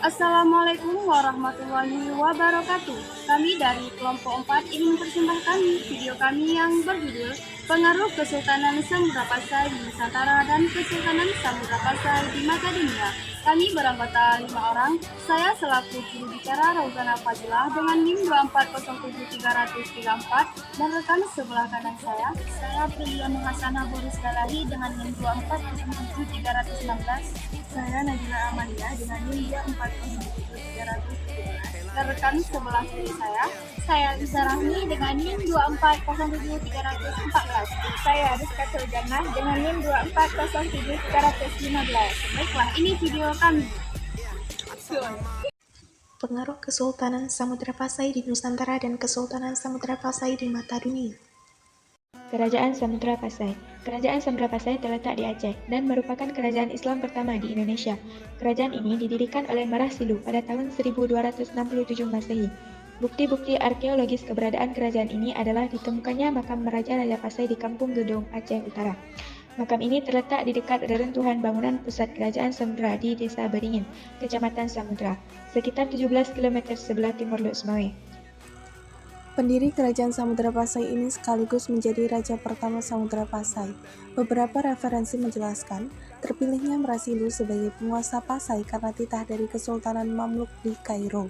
Assalamualaikum warahmatullahi wabarakatuh. Kami dari kelompok 4 ingin mempersembahkan video kami yang berjudul Pengaruh Kesultanan Samudra Pasai di Nusantara dan Kesultanan Samudra Pasai di Mata Dunia. Kami beranggota 5 orang. Saya selaku juru bicara Rauzana Fadilah dengan NIM 2407334 dan rekan sebelah kanan saya Priyana Hasanah Boris Galali dengan NIM 2407316. Saya Najila Amalia dengan NIM 2407317 dan rekan sebelah kiri saya Lisa Rahmi dengan NIM 2407314. Saya Rizka Suljana dengan NIM 2407315. Baiklah, ini video kami. Pengaruh Kesultanan Samudra Pasai di Nusantara dan Kesultanan Samudra Pasai di mata dunia. Kerajaan Samudra Pasai. Kerajaan Samudra Pasai terletak di Aceh dan merupakan kerajaan Islam pertama di Indonesia. Kerajaan ini didirikan oleh Marah Silu pada tahun 1267 Masehi. Bukti-bukti arkeologis keberadaan kerajaan ini adalah ditemukannya makam Raja Pasai di Kampung Gedong, Aceh Utara. Makam ini terletak di dekat reruntuhan bangunan pusat Kerajaan Samudra di Desa Beringin, Kecamatan Samudra, sekitar 17 km sebelah timur Lok Sumawe. Pendiri Kerajaan Samudra Pasai ini sekaligus menjadi raja pertama Samudra Pasai. Beberapa referensi menjelaskan, terpilihnya Merasilu sebagai penguasa Pasai karena titah dari Kesultanan Mamluk di Kairo.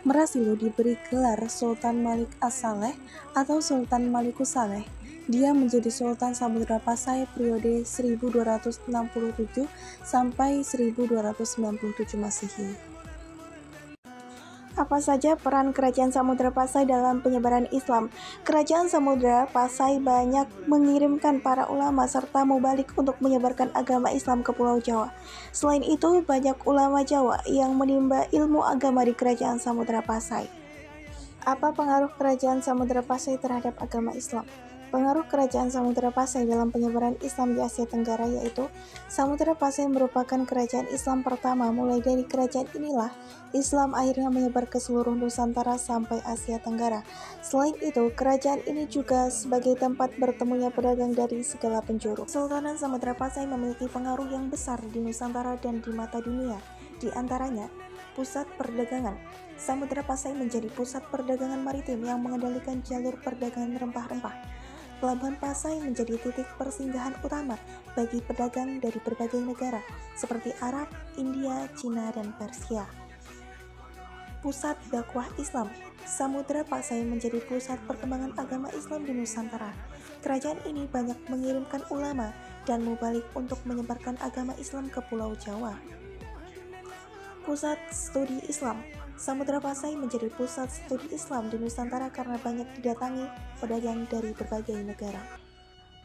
Merasilu diberi gelar Sultan Malik As-Saleh atau Sultan Malikus Saleh. Dia menjadi Sultan Samudra Pasai periode 1267 sampai 1297 Masehi. Apa saja peran Kerajaan Samudra Pasai dalam penyebaran Islam? Kerajaan Samudra Pasai banyak mengirimkan para ulama serta mubalik untuk menyebarkan agama Islam ke Pulau Jawa. Selain itu, banyak ulama Jawa yang menimba ilmu agama di Kerajaan Samudra Pasai. Apa pengaruh Kerajaan Samudra Pasai terhadap agama Islam? Pengaruh Kerajaan Samudra Pasai dalam penyebaran Islam di Asia Tenggara yaitu Samudra Pasai merupakan kerajaan Islam pertama. Mulai dari kerajaan inilah Islam akhirnya menyebar ke seluruh Nusantara sampai Asia Tenggara. Selain itu, kerajaan ini juga sebagai tempat bertemunya pedagang dari segala penjuru. Kesultanan Samudra Pasai memiliki pengaruh yang besar di Nusantara dan di mata dunia. Di antaranya, pusat perdagangan. Samudra Pasai menjadi pusat perdagangan maritim yang mengendalikan jalur perdagangan rempah-rempah. Pelabuhan Pasai menjadi titik persinggahan utama bagi pedagang dari berbagai negara seperti Arab, India, Cina, dan Persia. Pusat dakwah Islam. Samudra Pasai menjadi pusat perkembangan agama Islam di Nusantara. Kerajaan ini banyak mengirimkan ulama dan mubalik untuk menyebarkan agama Islam ke Pulau Jawa. Pusat studi Islam. Samudra Pasai menjadi pusat studi Islam di Nusantara karena banyak didatangi pedagang dari berbagai negara.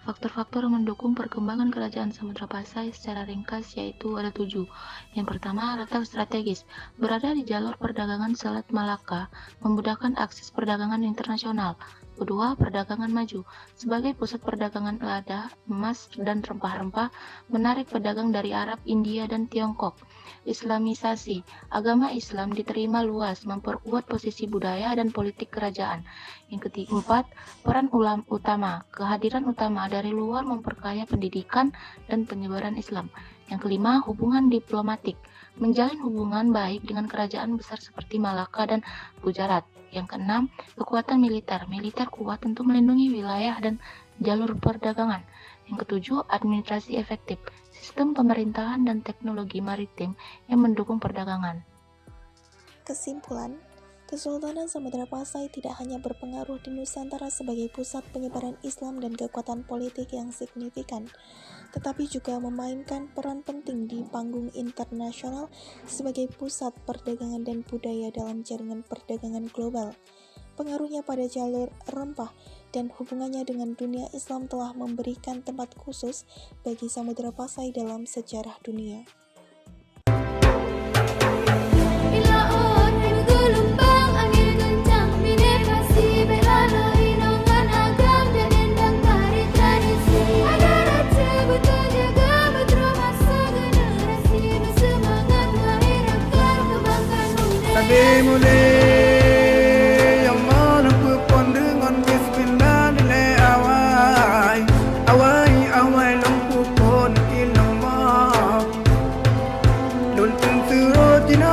Faktor-faktor yang mendukung perkembangan Kerajaan Samudra Pasai secara ringkas yaitu ada 7. Yang pertama, letak strategis. Berada di jalur perdagangan Selat Malaka, memudahkan akses perdagangan internasional. Kedua, perdagangan maju. Sebagai pusat perdagangan lada, emas, dan rempah-rempah, menarik pedagang dari Arab, India, dan Tiongkok. Islamisasi. Agama Islam diterima luas, memperkuat posisi budaya dan politik kerajaan. Yang keempat, peran utama. Kehadiran utama dari luar memperkaya pendidikan dan penyebaran Islam. Yang kelima, hubungan diplomatik. Menjalin hubungan baik dengan kerajaan besar seperti Malaka dan Gujarat. Yang keenam, kekuatan militer. Militer kuat untuk melindungi wilayah dan jalur perdagangan. Yang ketujuh, administrasi efektif. Sistem pemerintahan dan teknologi maritim yang mendukung perdagangan. Kesimpulan, Kesultanan Samudra Pasai tidak hanya berpengaruh di Nusantara sebagai pusat penyebaran Islam dan kekuatan politik yang signifikan, tetapi juga memainkan peran penting di panggung internasional sebagai pusat perdagangan dan budaya dalam jaringan perdagangan global. Pengaruhnya pada jalur rempah dan hubungannya dengan dunia Islam telah memberikan tempat khusus bagi Samudra Pasai dalam sejarah dunia. Mulai yang mana pun dengan bismillah nilai awai lampu pun ilang ma lul tentu rotina